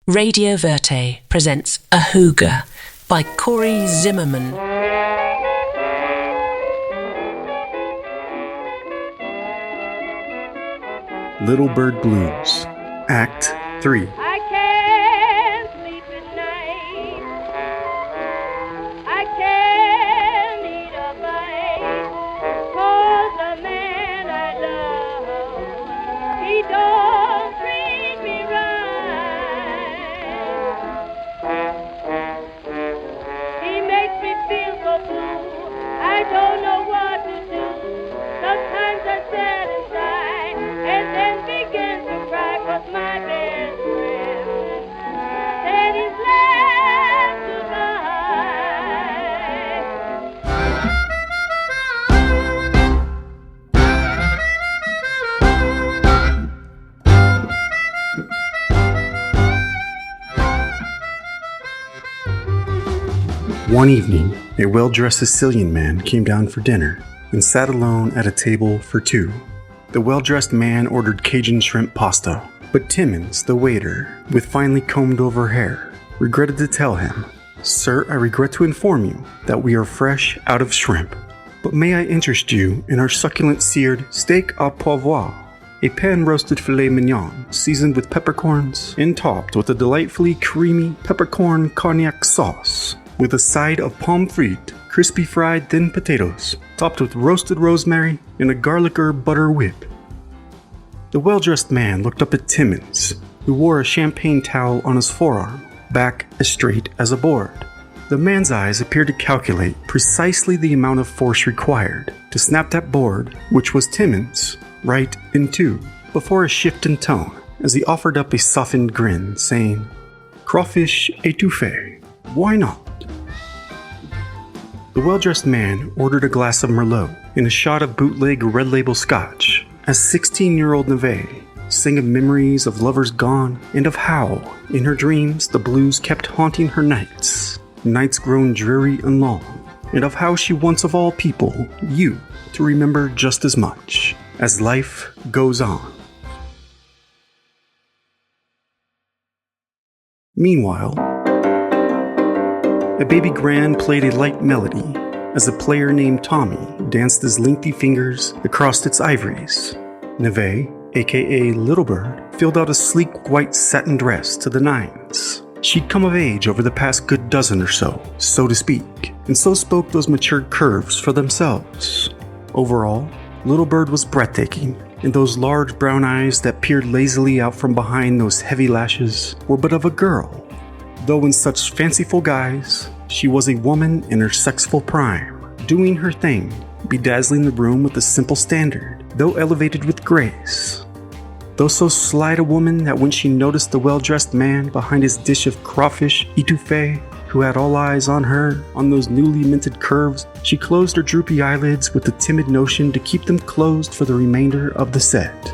Radio Verté presents AHOOGA by Cor Zimmerman. Little Bird Blues, Act 3. I can't sleep at night. I can't eat a bite. 'Cause the man I love, he don't treat me right. He makes me feel so blue. I don't know what to do. Sometimes I sit inside and then begin to cry 'cause my best friend said he's left to One evening, a well-dressed Sicilian man came down for dinner and sat alone at a table for two. The well-dressed man ordered Cajun shrimp pasta, but Timmons, the waiter, with finely combed-over hair, regretted to tell him, "Sir, I regret to inform you that we are fresh out of shrimp, but may I interest you in our succulent seared steak au poivre, a pan-roasted filet mignon seasoned with peppercorns and topped with a delightfully creamy peppercorn cognac sauce, with a side of pomme frite, crispy fried thin potatoes, topped with roasted rosemary and a garlic herb butter whip." The well-dressed man looked up at Timmons, who wore a champagne towel on his forearm, back as straight as a board. The man's eyes appeared to calculate precisely the amount of force required to snap that board, which was Timmons, right in two, before a shift in tone, as he offered up a softened grin, saying, "Crawfish étouffée, why not?" The well-dressed man ordered a glass of Merlot and a shot of bootleg Red Label Scotch, as 16-year-old Neve sang of memories of lovers gone and of how, in her dreams, the blues kept haunting her nights grown dreary and long, and of how she wants of all people you to remember just as much as life goes on. Meanwhile, a baby grand played a light melody as a player named Tommy danced his lengthy fingers across its ivories. Neve, aka Little Bird, filled out a sleek white satin dress to the nines. She'd come of age over the past good dozen or so to speak, and so spoke those matured curves for themselves. Overall, Little Bird was breathtaking, and those large brown eyes that peered lazily out from behind those heavy lashes were but of a girl. Though in such fanciful guise, she was a woman in her sexful prime, doing her thing, bedazzling the room with a simple standard, though elevated with grace. Though so slight a woman that when she noticed the well-dressed man behind his dish of crawfish étouffée, who had all eyes on her, on those newly minted curves, she closed her droopy eyelids with the timid notion to keep them closed for the remainder of the set.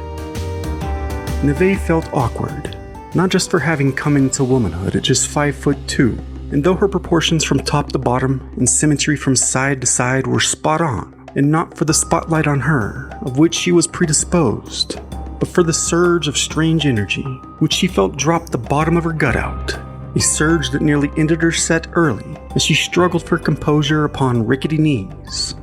Neve felt awkward, not just for having come into womanhood at just 5'2", and though her proportions from top to bottom and symmetry from side to side were spot on, and not for the spotlight on her, of which she was predisposed, but for the surge of strange energy, which she felt dropped the bottom of her gut out, a surge that nearly ended her set early as she struggled for composure upon rickety knees.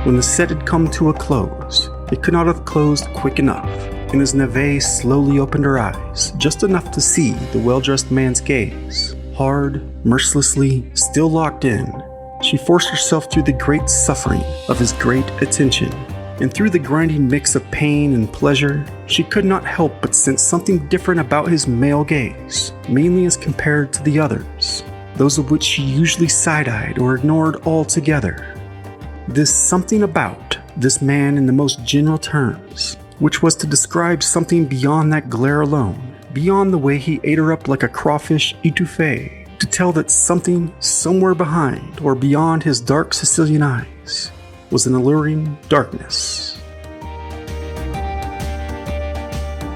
When the set had come to a close, it could not have closed quick enough, and as Neve slowly opened her eyes, just enough to see the well-dressed man's gaze, hard, mercilessly, still locked in, she forced herself through the great suffering of his great attention, and through the grinding mix of pain and pleasure, she could not help but sense something different about his male gaze, mainly as compared to the others, those of which she usually side-eyed or ignored altogether. This something about this man in the most general terms, which was to describe something beyond that glare alone, beyond the way he ate her up like a crawfish étouffée, to tell that something somewhere behind or beyond his dark Sicilian eyes was an alluring darkness.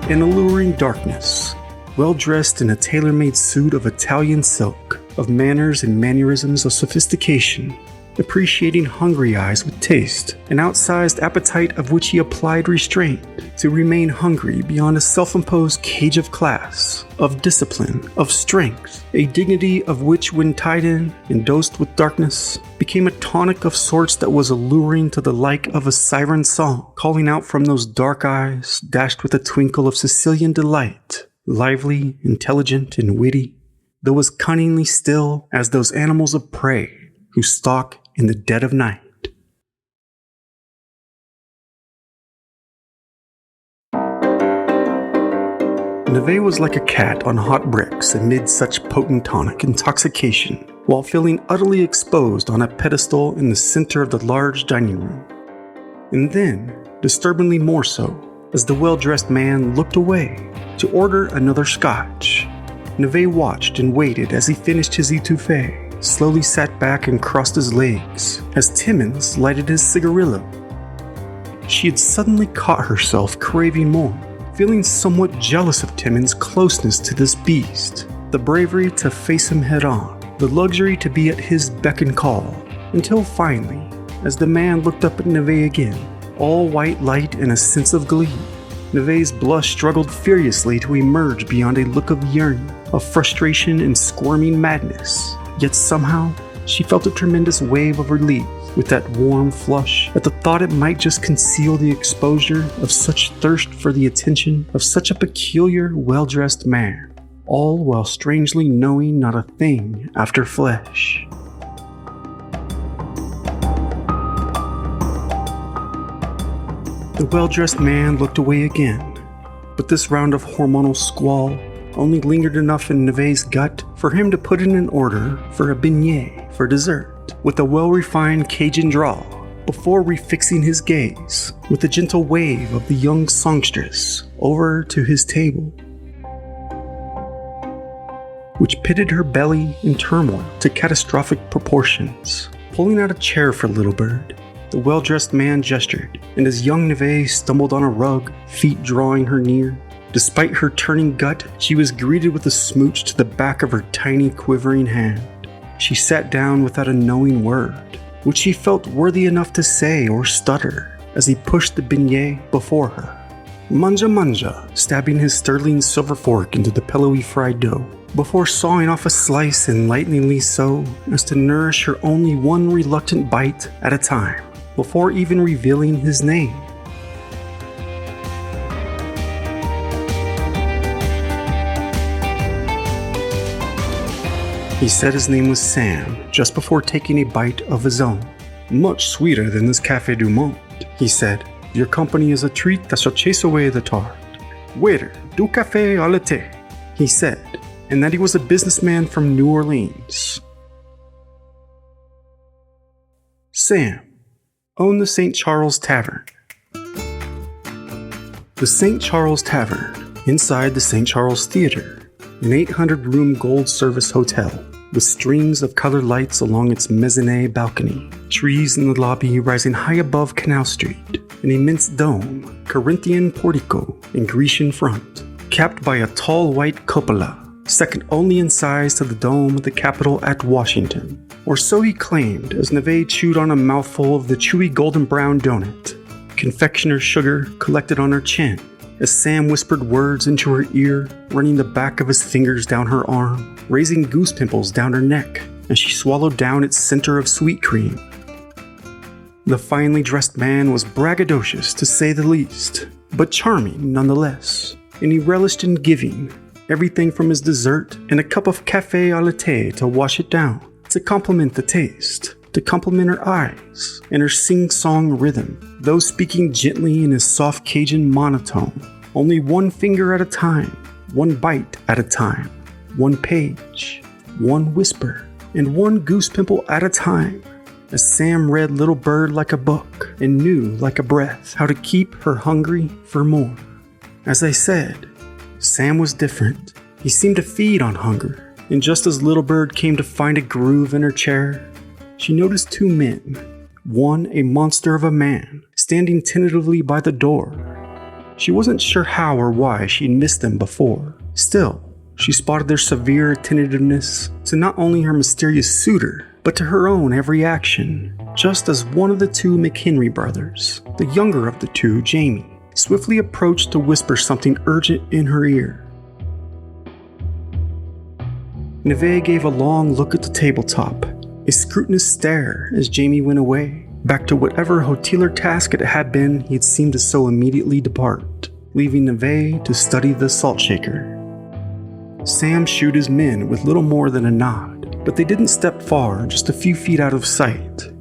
An alluring darkness, well dressed in a tailor-made suit of Italian silk, of manners and mannerisms of sophistication, appreciating hungry eyes with taste, an outsized appetite of which he applied restraint, to remain hungry beyond a self-imposed cage of class, of discipline, of strength, a dignity of which when tied in and dosed with darkness, became a tonic of sorts that was alluring to the like of a siren song, calling out from those dark eyes, dashed with a twinkle of Sicilian delight, lively, intelligent, and witty, though as cunningly still as those animals of prey who stalk in the dead of night. Neve was like a cat on hot bricks amid such potent tonic intoxication, while feeling utterly exposed on a pedestal in the center of the large dining room. And then, disturbingly more so, as the well-dressed man looked away to order another scotch. Neve watched and waited as he finished his etouffee, slowly sat back and crossed his legs as Timmins lighted his cigarillo. She had suddenly caught herself craving more, feeling somewhat jealous of Timmins' closeness to this beast, the bravery to face him head-on, the luxury to be at his beck and call, until finally, as the man looked up at Neve again, all white light and a sense of glee, Neve's blush struggled furiously to emerge beyond a look of yearning, of frustration and squirming madness, yet somehow she felt a tremendous wave of relief with that warm flush at the thought it might just conceal the exposure of such thirst for the attention of such a peculiar, well-dressed man, all while strangely knowing not a thing after flesh. The well-dressed man looked away again, but this round of hormonal squall only lingered enough in Neve's gut for him to put in an order for a beignet for dessert, with a well-refined Cajun drawl, before refixing his gaze with a gentle wave of the young songstress over to his table, which pitted her belly in turmoil to catastrophic proportions. Pulling out a chair for Little Bird, the well-dressed man gestured, and as young Neve stumbled on a rug, feet drawing her near, despite her turning gut, she was greeted with a smooch to the back of her tiny quivering hand. She sat down without a knowing word, which she felt worthy enough to say or stutter, as he pushed the beignet before her. Manja manja, stabbing his sterling silver fork into the pillowy fried dough, before sawing off a slice and lightningly so as to nourish her only one reluctant bite at a time, before even revealing his name. He said his name was Sam just before taking a bite of his own. Much sweeter than this Café du Monde, he said. Your company is a treat that shall chase away the tart. Waiter, du café à la thé, he said, and that he was a businessman from New Orleans. Sam owned the St. Charles Tavern. The St. Charles Tavern, inside the St. Charles Theater, an 800-room gold-service hotel with strings of colored lights along its mezzanine balcony, trees in the lobby rising high above Canal Street, an immense dome, Corinthian portico, and Grecian front, capped by a tall white cupola, second only in size to the dome of the Capitol at Washington. Or so he claimed as Neve chewed on a mouthful of the chewy golden brown donut, confectioner's sugar collected on her chin, as Sam whispered words into her ear, running the back of his fingers down her arm, raising goose pimples down her neck, as she swallowed down its center of sweet cream. The finely dressed man was braggadocious, to say the least, but charming nonetheless, and he relished in giving everything from his dessert and a cup of café à la thé to wash it down, to complement the taste, to compliment her eyes and her sing-song rhythm, though speaking gently in his soft Cajun monotone, only one finger at a time, one bite at a time, one page, one whisper, and one goose pimple at a time, as Sam read Little Bird like a book and knew like a breath how to keep her hungry for more. As I said, Sam was different. He seemed to feed on hunger, and just as Little Bird came to find a groove in her chair, she noticed two men, one a monster of a man, standing tentatively by the door. She wasn't sure how or why she'd missed them before. Still, she spotted their severe attentiveness to not only her mysterious suitor, but to her own every action, just as one of the two McHenry brothers, the younger of the two, Jamie, swiftly approached to whisper something urgent in her ear. Neve gave a long look at the tabletop, a scrutinous stare as Jamie went away, back to whatever hoteler task it had been he had seemed to so immediately depart, leaving Neve to study the salt shaker. Sam shooed his men with little more than a nod, but they didn't step far, just a few feet out of sight.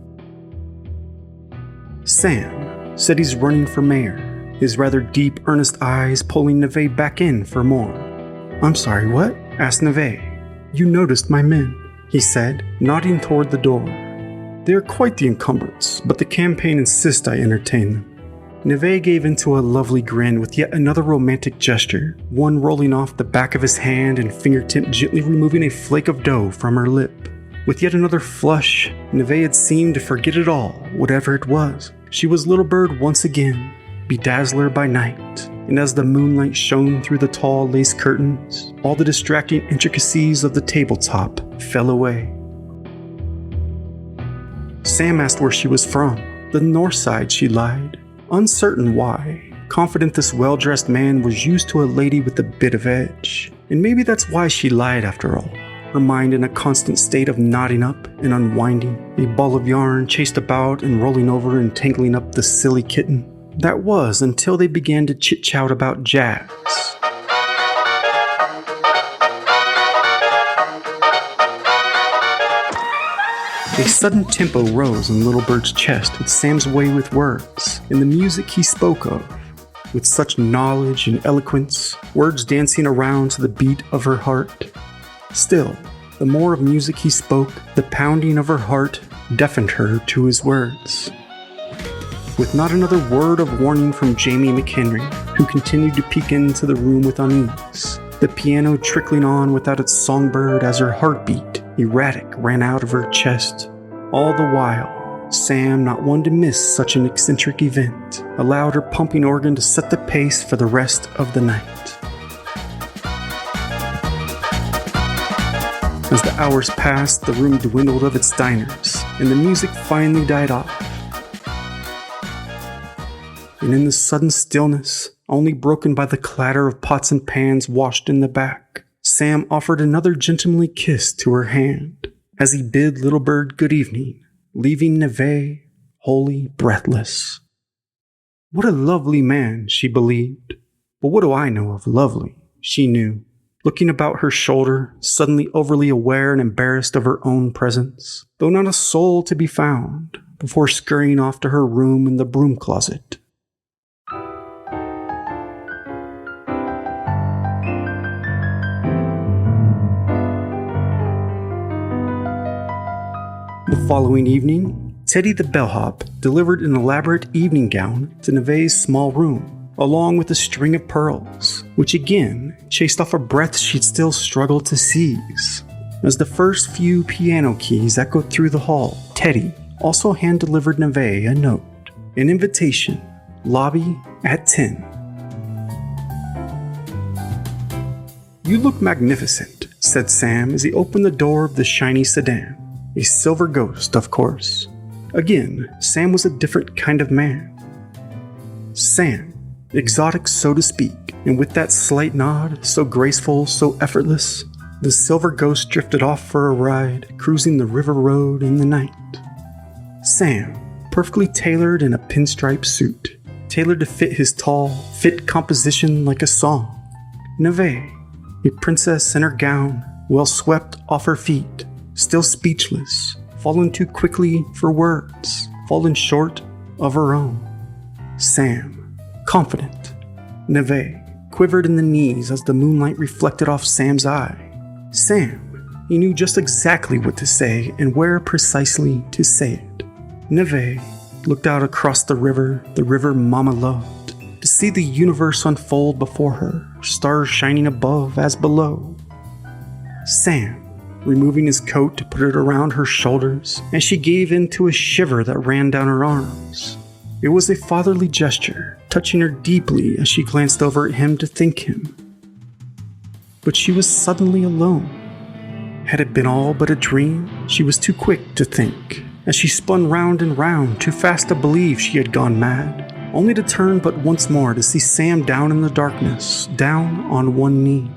Sam said he's running for mayor, his rather deep, earnest eyes pulling Neve back in for more. "I'm sorry, what?" asked Neve. "You noticed my men," he said, nodding toward the door. "They are quite the encumbrance, but the campaign insists I entertain them." Neve gave into a lovely grin with yet another romantic gesture, one rolling off the back of his hand and fingertip gently removing a flake of dough from her lip. With yet another flush, Neve had seemed to forget it all, whatever it was. She was Little Bird once again, bedazzler by night, and as the moonlight shone through the tall lace curtains, all the distracting intricacies of the tabletop fell away. Sam asked where she was from. The north side, she lied, uncertain why, confident this well-dressed man was used to a lady with a bit of edge. And maybe that's why she lied after all, her mind in a constant state of knotting up and unwinding, a ball of yarn chased about and rolling over and tangling up the silly kitten. That was until they began to chit-chat about jazz. A sudden tempo rose in Little Bird's chest with Sam's way with words, and the music he spoke of, with such knowledge and eloquence, words dancing around to the beat of her heart. Still, the more of music he spoke, the pounding of her heart deafened her to his words. With not another word of warning from Jamie McHenry, who continued to peek into the room with unease, the piano trickling on without its songbird as her heartbeat, erratic, ran out of her chest. All the while, Sam, not one to miss such an eccentric event, allowed her pumping organ to set the pace for the rest of the night. As the hours passed, the room dwindled of its diners, and the music finally died off. And in the sudden stillness, only broken by the clatter of pots and pans washed in the back, Sam offered another gentlemanly kiss to her hand as he bid Little Bird good evening, leaving Neve wholly breathless. What a lovely man, she believed. But what do I know of lovely, she knew, looking about her shoulder, suddenly overly aware and embarrassed of her own presence, though not a soul to be found, before scurrying off to her room in the broom closet. The following evening, Teddy the bellhop delivered an elaborate evening gown to Neve's small room, along with a string of pearls, which again chased off a breath she'd still struggled to seize. As the first few piano keys echoed through the hall, Teddy also hand-delivered Neve a note, an invitation, lobby at 10. "You look magnificent," said Sam as he opened the door of the shiny sedan. A silver ghost, of course. Again, Sam was a different kind of man. Sam, exotic so to speak, and with that slight nod, so graceful, so effortless, the silver ghost drifted off for a ride, cruising the river road in the night. Sam, perfectly tailored in a pinstripe suit, tailored to fit his tall, fit composition like a song. Neve, a princess in her gown, well swept off her feet, still speechless, fallen too quickly for words, fallen short of her own. Sam, confident. Neve quivered in the knees as the moonlight reflected off Sam's eye. Sam, he knew just exactly what to say and where precisely to say it. Neve looked out across the river Mama loved, to see the universe unfold before her, stars shining above as below. Sam, removing his coat to put it around her shoulders, as she gave in to a shiver that ran down her arms. It was a fatherly gesture, touching her deeply as she glanced over at him to thank him. But she was suddenly alone. Had it been all but a dream? She was too quick to think, as she spun round and round, too fast to believe she had gone mad, only to turn but once more to see Sam down in the darkness, down on one knee.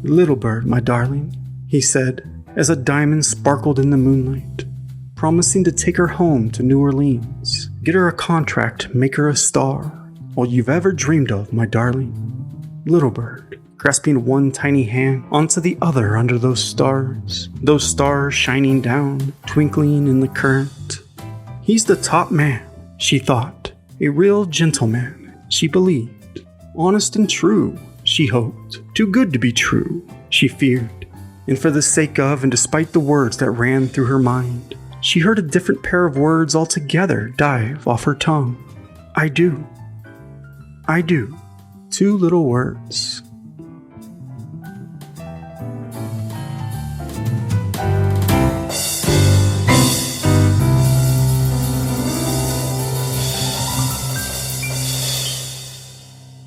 "Little bird, my darling," he said, as a diamond sparkled in the moonlight, promising to take her home to New Orleans, get her a contract, make her a star, all you've ever dreamed of, my darling. Little bird, grasping one tiny hand onto the other under those stars shining down, twinkling in the current. He's the top man, she thought, a real gentleman, she believed, honest and true, she hoped, too good to be true, she feared, and for the sake of and despite the words that ran through her mind, she heard a different pair of words altogether dive off her tongue. I do. 2 little words.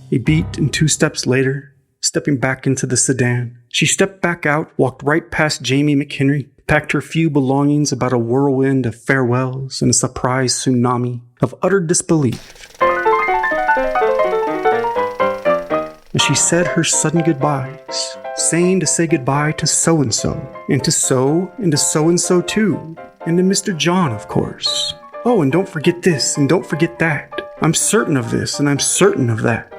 A beat and 2 steps later, stepping back into the sedan, she stepped back out, walked right past Jamie McHenry, packed her few belongings about a whirlwind of farewells and a surprise tsunami of utter disbelief. As she said her sudden goodbyes, saying to say goodbye to so-and-so, and to so-and-so too, and to Mr. John, of course. Oh, and don't forget this, and don't forget that. I'm certain of this, and I'm certain of that.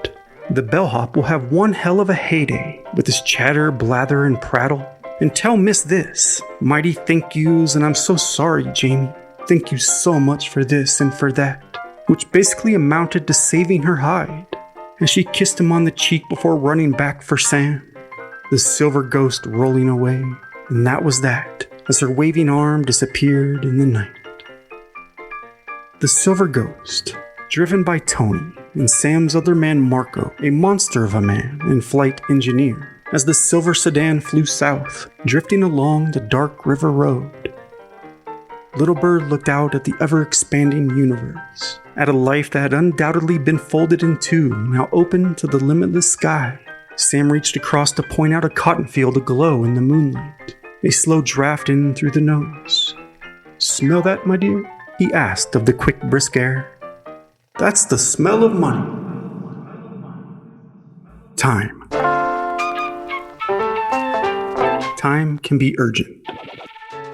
The bellhop will have one hell of a heyday with his chatter, blather, and prattle. And tell Miss this, mighty thank yous, and I'm so sorry, Jamie. Thank you so much for this and for that, which basically amounted to saving her hide, as she kissed him on the cheek before running back for Sam, the silver ghost rolling away, and that was that, as her waving arm disappeared in the night. The silver ghost, driven by Tony and Sam's other man Marco, a monster of a man and flight engineer, as the silver sedan flew south, drifting along the dark river road. Little Bird looked out at the ever-expanding universe, at a life that had undoubtedly been folded in 2, now open to the limitless sky. Sam reached across to point out a cotton field aglow in the moonlight, a slow draft in through the nose. "Smell that, my dear?" he asked of the quick, brisk air. "That's the smell of money." Time. Time can be urgent.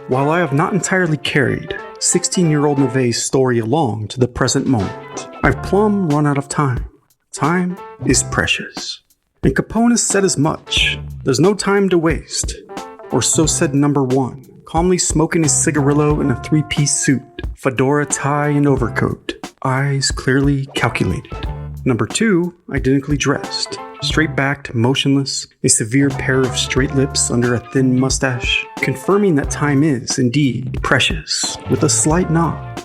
While I have not entirely carried 16-year-old Neve's story along to the present moment, I've plumb run out of time. Time is precious. And Capone has said as much. There's no time to waste. Or so said number 1, calmly smoking his cigarillo in a 3-piece suit, fedora tie and overcoat, eyes clearly calculated. Number 2, identically dressed, straight-backed, motionless, a severe pair of straight lips under a thin mustache, confirming that time is, indeed, precious, with a slight nod.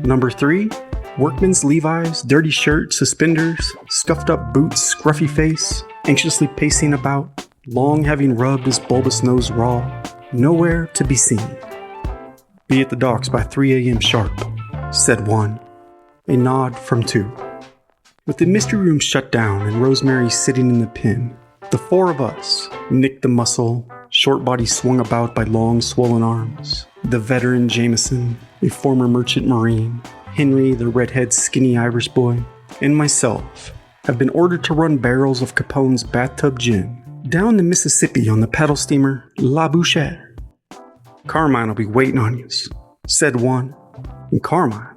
Number 3, workman's Levi's, dirty shirt, suspenders, scuffed-up boots, scruffy face, anxiously pacing about, long having rubbed his bulbous nose raw, nowhere to be seen. "Be at the docks by 3 a.m. sharp," said 1. A nod from 2. With the mystery room shut down and Rosemary sitting in the pen, the 4 of us, Nick the muscle, short body swung about by long swollen arms, the veteran Jameson, a former merchant marine, Henry the redhead skinny Irish boy, and myself, have been ordered to run barrels of Capone's bathtub gin down the Mississippi on the paddle steamer La Bouchette. "Carmine will be waiting on yous," said 1. And Carmine,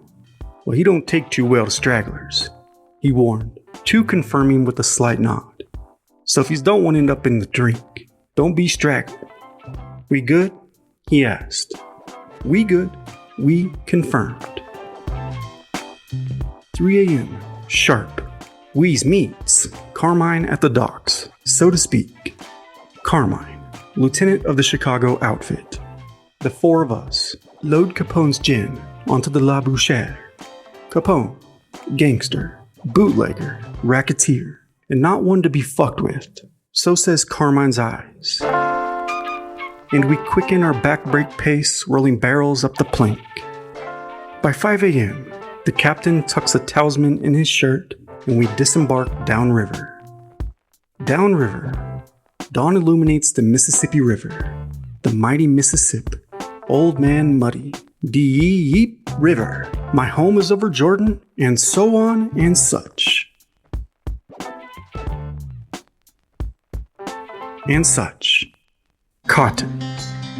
well, he don't take too well to stragglers, he warned, 2 confirming with a slight nod. "So if yous don't want to end up in the drink, don't be straggling." "We good?" he asked. "We good," we confirmed. 3 a.m. sharp. We's meets Carmine at the docks, so to speak. Carmine, lieutenant of the Chicago outfit. The 4 of us load Capone's gin onto the La Bouchette. Capone, gangster, bootlegger, racketeer, and not one to be fucked with, so says Carmine's eyes. And we quicken our back-break pace, rolling barrels up the plank. By 5 a.m., the captain tucks a talisman in his shirt, and we disembark downriver. Downriver, dawn illuminates the Mississippi River, the mighty Mississippi, Old Man Muddy, Deep River, my home is over Jordan, and so on and such. And such. Cotton.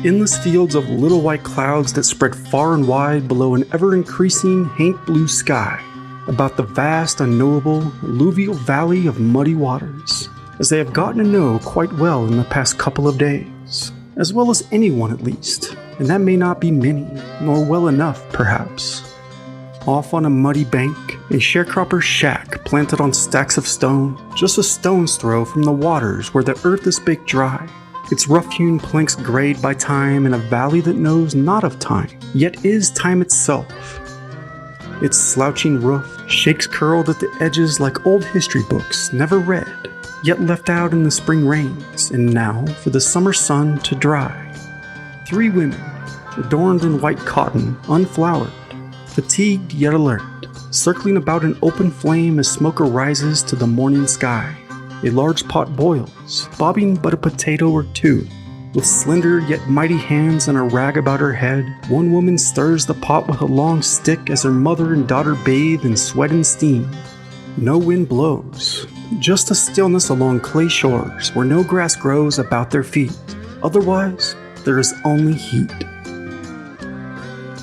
Endless fields of little white clouds that spread far and wide below an ever-increasing haint blue sky about the vast, unknowable, alluvial valley of muddy waters, as they have gotten to know quite well in the past couple of days, as well as anyone at least, and that may not be many, nor well enough, perhaps. Off on a muddy bank, a sharecropper's shack planted on stacks of stone, just a stone's throw from the waters where the earth is baked dry, its rough-hewn planks grayed by time in a valley that knows not of time, yet is time itself. Its slouching roof shakes curled at the edges like old history books never read, yet left out in the spring rains, and now for the summer sun to dry. 3 women, adorned in white cotton, unflowered, fatigued yet alert, circling about an open flame as smoke arises to the morning sky. A large pot boils, bobbing but a potato or two. With slender yet mighty hands and a rag about her head, one woman stirs the pot with a long stick as her mother and daughter bathe in sweat and steam. No wind blows, just a stillness along clay shores where no grass grows about their feet. Otherwise, there is only heat.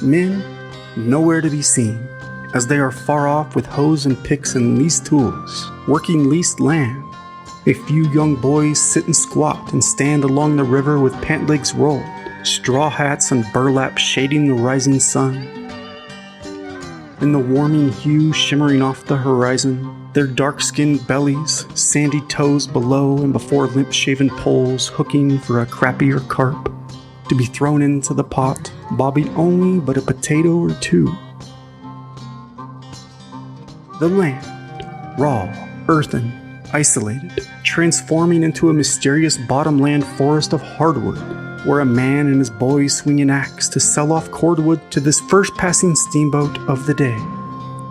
Men, nowhere to be seen, as they are far off with hoes and picks and leased tools, working leased land. A few young boys sit and squat and stand along the river with pant legs rolled, straw hats and burlap shading the rising sun. In the warming hue shimmering off the horizon, their dark-skinned bellies, sandy toes below and before limp-shaven poles hooking for a crappier carp, to be thrown into the pot, bobbing only but a potato or two. The land, raw, earthen, isolated, transforming into a mysterious bottomland forest of hardwood, where a man and his boys swing an axe to sell off cordwood to this first passing steamboat of the day.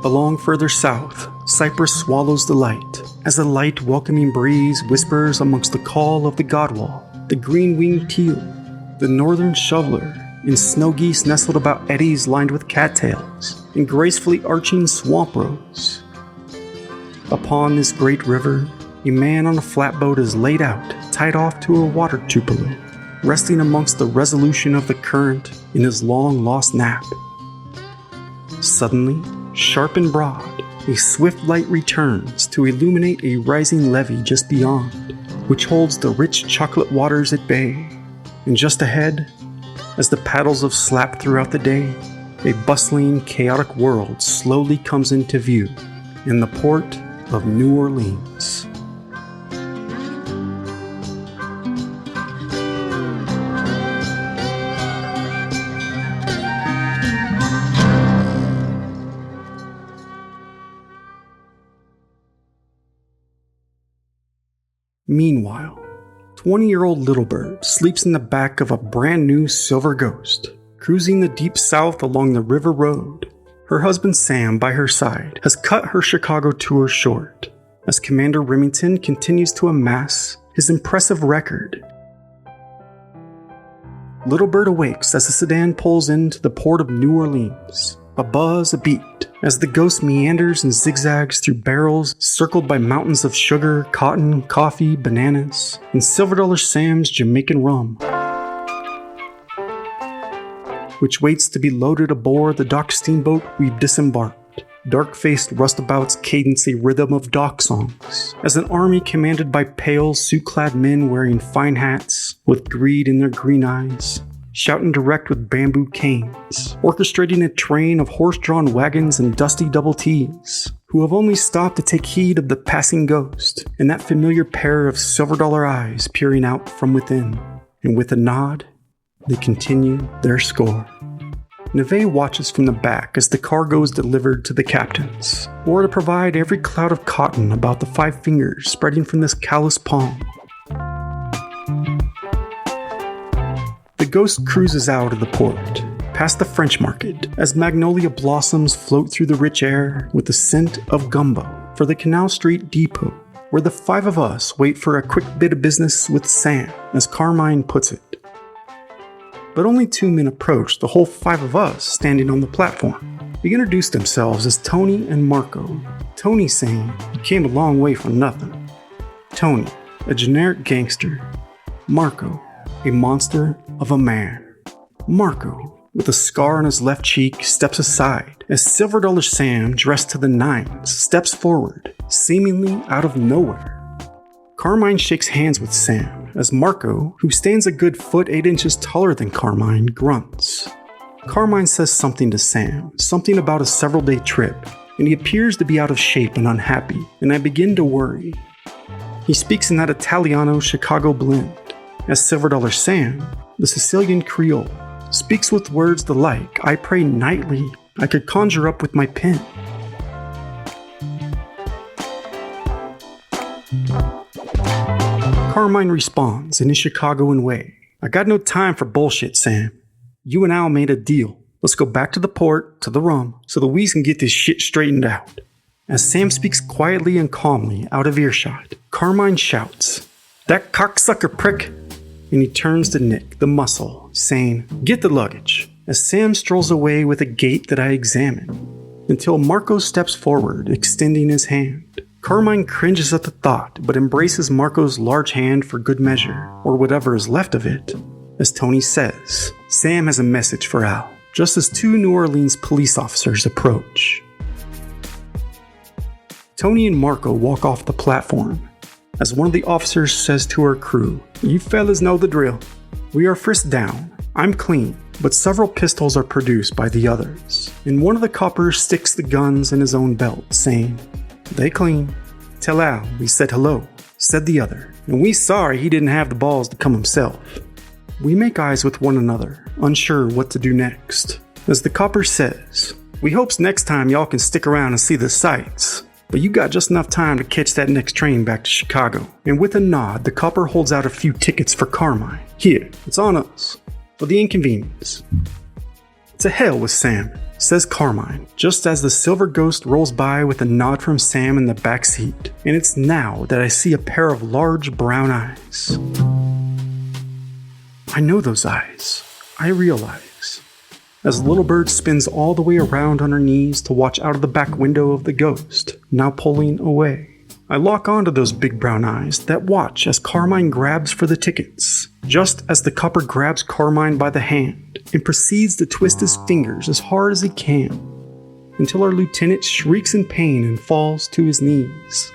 Along further south, Cyprus swallows the light, as a light welcoming breeze whispers amongst the call of the godwall, the green-winged teal, the northern shoveler, and snow geese nestled about eddies lined with cattails, and gracefully arching swamp rose. Upon this great river, a man on a flatboat is laid out, tied off to a water tupelo, resting amongst the resolution of the current in his long-lost nap. Suddenly, sharp and broad, a swift light returns to illuminate a rising levee just beyond, which holds the rich chocolate waters at bay. And just ahead, as the paddles have slapped throughout the day, a bustling, chaotic world slowly comes into view in the port of New Orleans. Meanwhile, 20-year-old Little Bird sleeps in the back of a brand new silver Ghost, cruising the deep south along the river road. Her husband Sam, by her side, has cut her Chicago tour short, as Commander Remington continues to amass his impressive record. Little Bird awakes as the sedan pulls into the port of New Orleans, a buzz, a beat, as the Ghost meanders and zigzags through barrels circled by mountains of sugar, cotton, coffee, bananas, and $silver Sam's Jamaican rum, which waits to be loaded aboard the dock steamboat we've disembarked. Dark-faced roustabouts cadence a rhythm of dock songs, as an army commanded by pale, suit-clad men wearing fine hats, with greed in their green eyes, shout and direct with bamboo canes, orchestrating a train of horse-drawn wagons and dusty double T's, who have only stopped to take heed of the passing Ghost, and that familiar pair of $silver eyes peering out from within, and with a nod, they continue their score. Neve watches from the back as the cargo is delivered to the captains, or to provide every cloud of cotton about the 5 fingers spreading from this callous palm. The Ghost cruises out of the port, past the French market, as magnolia blossoms float through the rich air with the scent of gumbo, for the Canal Street Depot, where the 5 of us wait for a quick bit of business with Sam, as Carmine puts it. But only 2 men approach the whole 5 of us standing on the platform. They introduce themselves as Tony and Marco. Tony saying he came a long way from nothing. Tony, a generic gangster. Marco, a monster of a man. Marco, with a scar on his left cheek, steps aside as Silver Dollar Sam, dressed to the nines, steps forward, seemingly out of nowhere. Carmine shakes hands with Sam as Marco, who stands a good foot 8 inches taller than Carmine, grunts. Carmine says something to Sam, something about a several-day trip, and he appears to be out of shape and unhappy, and I begin to worry. He speaks in that Italiano-Chicago blend, as Silver Dollar Sam, the Sicilian Creole, speaks with words the like I pray nightly I could conjure up with my pen. Carmine responds in his Chicagoan way. I got no time for bullshit, Sam. You and Al made a deal. Let's go back to the port, to the rum, so that we can get this shit straightened out. As Sam speaks quietly and calmly out of earshot, Carmine shouts, That cocksucker prick! And he turns to Nick, the muscle, saying, Get the luggage, as Sam strolls away with a gait that I examine, until Marco steps forward, extending his hand. Carmine cringes at the thought, but embraces Marco's large hand for good measure, or whatever is left of it. As Tony says, Sam has a message for Al, just as 2 New Orleans police officers approach. Tony and Marco walk off the platform, as one of the officers says to our crew, You fellas know the drill. We are frisked down. I'm clean, but several pistols are produced by the others, and one of the coppers sticks the guns in his own belt, saying, They clean. Tell Al we said hello, said the other, and we sorry he didn't have the balls to come himself. We make eyes with one another, unsure what to do next. As the copper says, We hopes next time y'all can stick around and see the sights, but you got just enough time to catch that next train back to Chicago. And with a nod, the copper holds out a few tickets for Carmine. Here, it's on us, for the inconvenience. To hell with Sam, says Carmine, just as the silver ghost rolls by with a nod from Sam in the back seat. And it's now that I see a pair of large brown eyes. I know those eyes. I realize. As Little Bird spins all the way around on her knees to watch out of the back window of the ghost, now pulling away. I lock onto those big brown eyes that watch as Carmine grabs for the tickets, just as the copper grabs Carmine by the hand and proceeds to twist his fingers as hard as he can, until our lieutenant shrieks in pain and falls to his knees.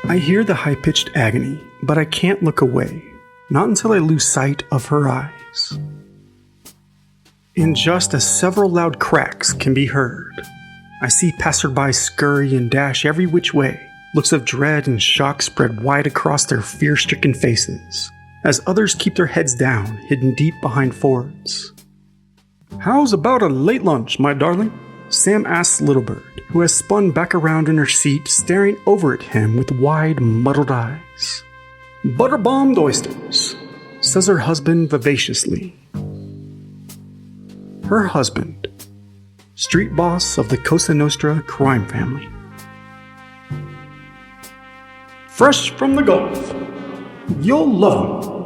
I hear the high-pitched agony, but I can't look away, not until I lose sight of her eyes. And just as several loud cracks can be heard, I see passersby scurry and dash every which way, looks of dread and shock spread wide across their fear-stricken faces, as others keep their heads down, hidden deep behind Fords. How's about a late lunch, my darling? Sam asks Little Bird, who has spun back around in her seat, staring over at him with wide, muddled eyes. Butter-bombed oysters, says her husband vivaciously. Her husband, street boss of the Cosa Nostra crime family. Fresh from the Gulf. You'll love him.